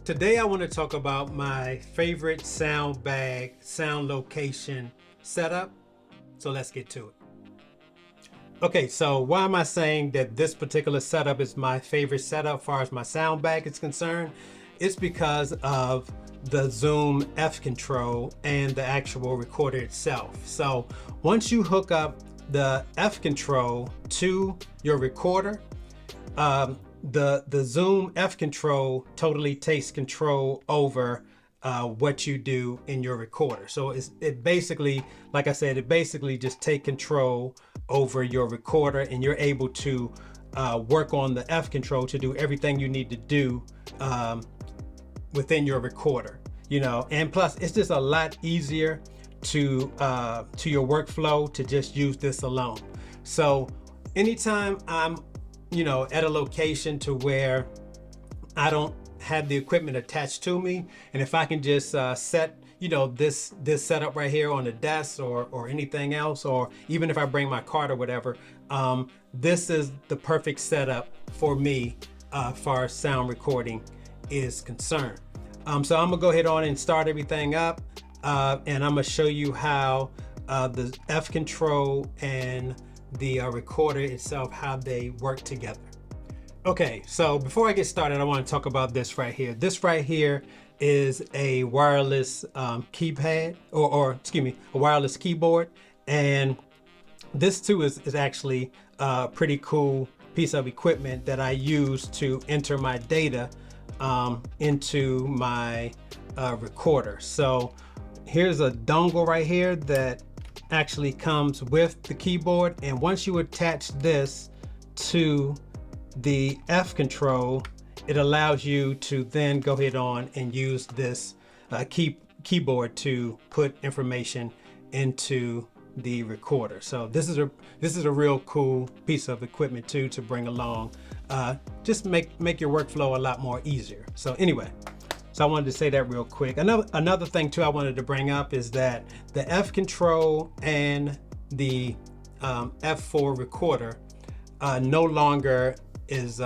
Today I want to talk about my favorite sound bag, sound location setup. So let's get to it. Okay, so why am I saying that this particular setup is my favorite setup as far as my sound bag is concerned? It's because of the Zoom F control and the actual recorder itself. So once you hook up the F control to your recorder, the Zoom F control totally takes control over what you do in your recorder. So it basically, like I said, it basically just take control over your recorder, and you're able to work on the F control to do everything you need to do within your recorder. You know, and plus it's just a lot easier to your workflow to just use this alone. So anytime I'm at a location to where I don't have the equipment attached to me, and if I can just set this setup right here on the desk or anything else, or even if I bring my card or whatever, this is the perfect setup for me as far as sound recording is concerned. So I'm gonna go ahead on and start everything up, and I'm gonna show you how the F control and the recorder itself, how they work together. Okay, so before I get started, I want to talk about this right here. This right here is a wireless keypad, or excuse me, a wireless keyboard, and this too is actually a pretty cool piece of equipment that I use to enter my data into my recorder. So here's a dongle right here that actually comes with the keyboard, and once you attach this to the F control, it allows you to then go ahead on and use this keyboard to put information into the recorder. So this is a real cool piece of equipment too to bring along, just make your workflow a lot more easier. So anyway, so I wanted to say that real quick. Another thing too I wanted to bring up is that the F control and the F4 recorder no longer is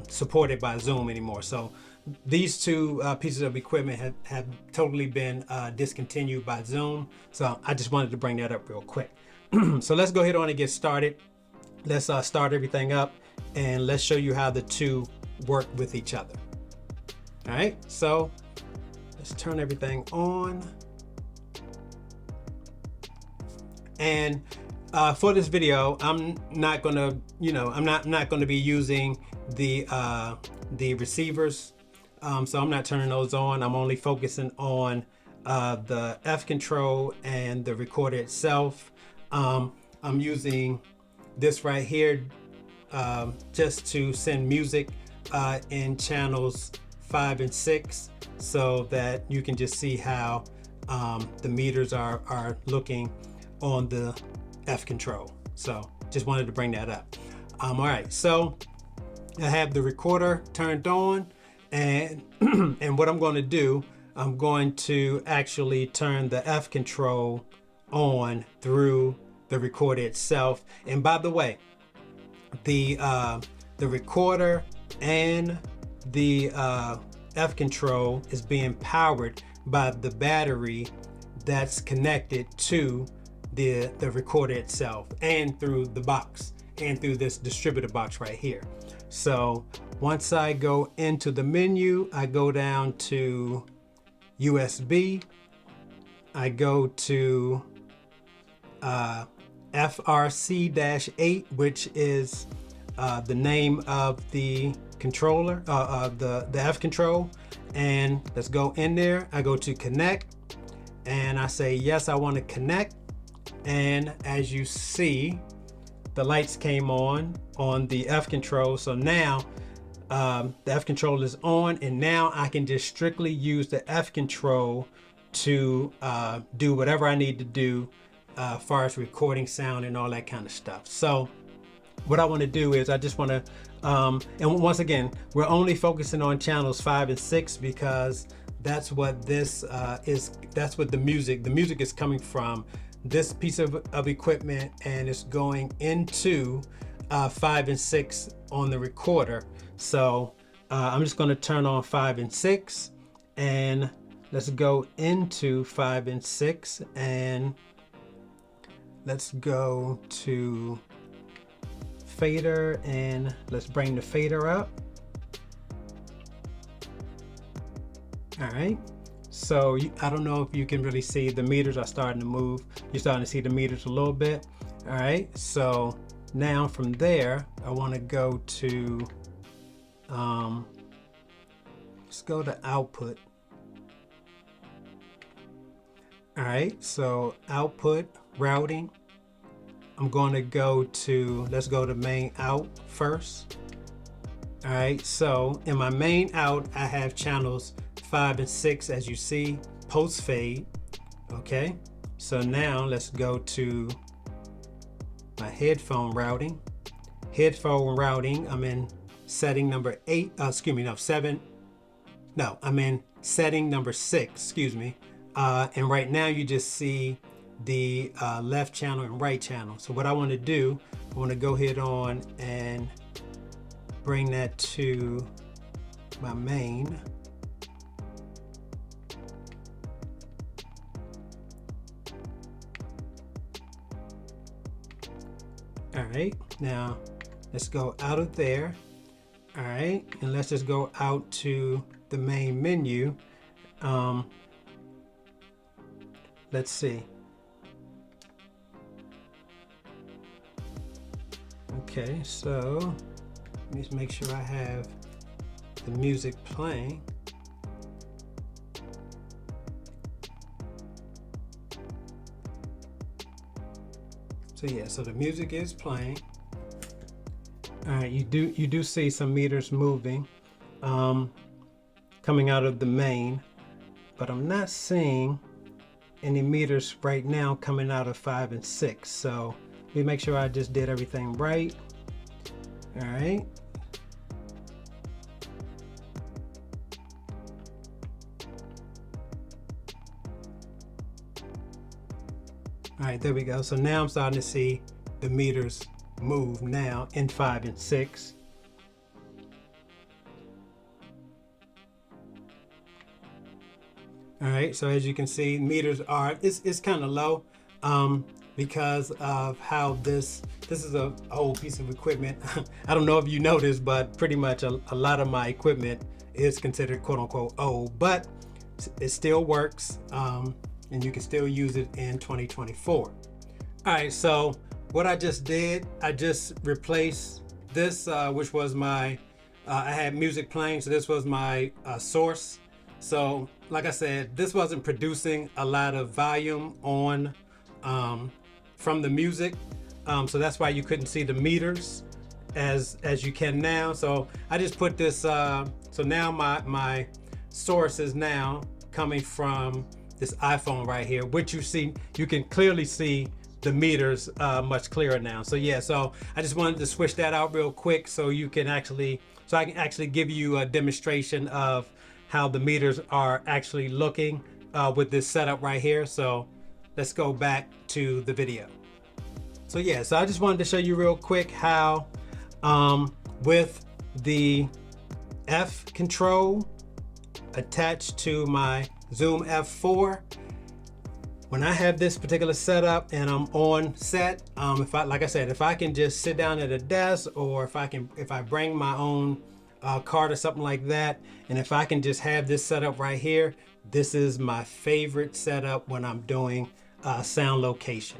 supported by Zoom anymore. So these two pieces of equipment have totally been discontinued by Zoom. So I just wanted to bring that up real quick. So let's go ahead on and get started. Let's start everything up, and let's show you how the two work with each other. All right, so let's turn everything on. And for this video, I'm not gonna, I'm not gonna be using the receivers. So I'm not turning those on. I'm only focusing on the F control and the recorder itself. I'm using this right here just to send music in channels 5 and 6, so that you can just see how the meters are looking on the F control. So just wanted to bring that up. All right, so I have the recorder turned on, and and what I'm going to do, I'm going to actually turn the F control on through the recorder itself. And by the way, the recorder and the F control is being powered by the battery that's connected to the recorder itself, and through the box, and through this distributor box right here. So once I go into the menu, I go down to USB, I go to FRC-8, which is the name of the controller, the F control, and let's go in there. I go to connect, and I say yes, I want to connect. And as you see, the lights came on the F control. So now the F control is on, and now I can just strictly use the F control to do whatever I need to do as far as recording sound and all that kind of stuff. So what I want to do is I just want to, and once again, we're only focusing on channels 5 and 6 because that's what this is. That's what the music is coming from this piece of equipment, and it's going into 5 and 6 on the recorder. So I'm just going to turn on 5 and 6, and let's go into 5 and 6, and let's go to fader, and let's bring the fader up. All right, so I don't know if you can really see the meters are starting to move. You're starting to see the meters a little bit. All right, so now from there, I want to go to, let's go to output. All right, so output routing. I'm going to go to, let's go to main out first. All right, so in my main out, I have channels 5 and 6, as you see, post fade. Okay, so now let's go to my headphone routing. Headphone routing, I'm in setting number 8, I'm in setting number 6, excuse me. And right now you just see the left channel and right channel. So what I want to do, I want to go ahead on and bring that to my main. All right, now let's go out of there. All right, and let's just go out to the main menu. Let's see. Okay, so let me just make sure I have the music playing. So yeah, so the music is playing. All right, you do see some meters moving, coming out of the main, but I'm not seeing any meters right now coming out of 5 and 6. So let me make sure I just did everything right. All right. All right, there we go. So now I'm starting to see the meters move now in 5 and 6. All right, so as you can see, meters are, it's kind of low because of how this is a old piece of equipment. I don't know if you noticed, but pretty much a lot of my equipment is considered quote unquote old, but it still works. And you can still use it in 2024. All right, so what I just did, I just replaced this, which was my, I had music playing, so this was my source. So like I said, this wasn't producing a lot of volume on from the music, so that's why you couldn't see the meters as you can now. So I just put this, so now my source is now coming from this iPhone right here, which you can clearly see the meters much clearer now. So yeah, so I just wanted to switch that out real quick so I can actually give you a demonstration of how the meters are actually looking with this setup right here. So let's go back to the video. So yeah, so I just wanted to show you real quick how with the F control attached to my Zoom F4, when I have this particular setup and I'm on set, like I said, if I can just sit down at a desk, or if I bring my own card or something like that, and if I can just have this setup right here, this is my favorite setup when I'm doing sound location.